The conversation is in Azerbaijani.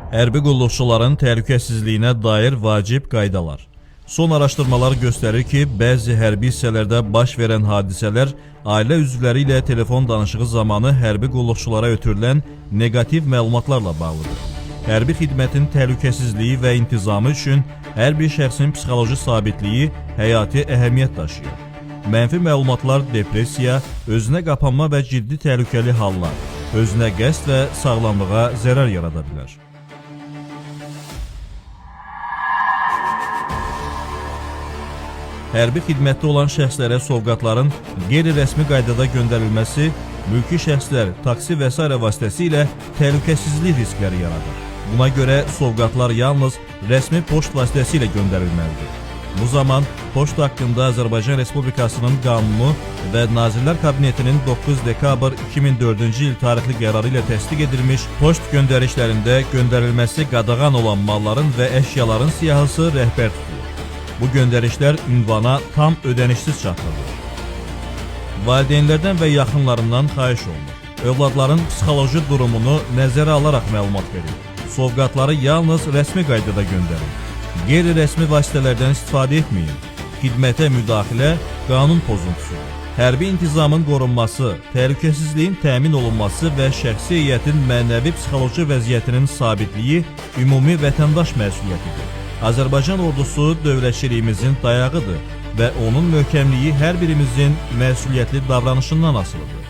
Hərbi qulluqçuların təhlükəsizliyinə dair vacib qaydalar. Son araşdırmalar göstərir ki, bəzi hərbi hissələrdə baş verən hadisələr ailə üzvləri ilə telefon danışığı zamanı hərbi qulluqçulara ötürülən negativ məlumatlarla bağlıdır. Hərbi xidmətin təhlükəsizliyi və intizamı üçün hər bir şəxsin psixoloji sabitliyi həyati əhəmiyyət daşıyır. Mənfi məlumatlar depressiya, özünə qapanma və ciddi təhlükəli hallar, özünə qəsd və sağlamlığa zərər yarada bilər. Hərbi xidmətdə olan şəxslərə sovqatların qeyri-rəsmi qaydada göndərilməsi mülki şəxslər, taksi və s. vasitəsilə təhlükəsizlik riskləri yaradır. Buna görə sovqatlar yalnız rəsmi poçt vasitəsilə göndərilməlidir. Bu zaman poçt haqqında Azərbaycan Respublikasının qanunu və Nazirlər Kabinetinin 9 dekabr 2004-cü il tarixli qərarı ilə təsdiq edilmiş poçt göndərişlərində göndərilməsi qadağan olan malların və əşyaların siyahısı rəhbər tutur. Bu göndərişlər ünvana tam ödənişsiz çatdırılır. Valideynlərdən və yaxınlarından xahiş olunur. Övladların psixoloji durumunu nəzərə alaraq məlumat verir. Sovqatları yalnız rəsmi qaydada göndərin. Qeyri-rəsmi vasitələrdən istifadə etməyin. Xidmətə müdaxilə qanun pozuntusudur. Hərbi intizamın qorunması, təhlükəsizliyin təmin olunması və şəxsi heyətin mənəvi-psixoloji vəziyyətinin sabitliyi ümumi vətəndaş məsuliyyətidir. Azərbaycan ordusu dövlətçiliyimizin dayağıdır və onun möhkəmliyi hər birimizin məsuliyyətli davranışından asılıdır.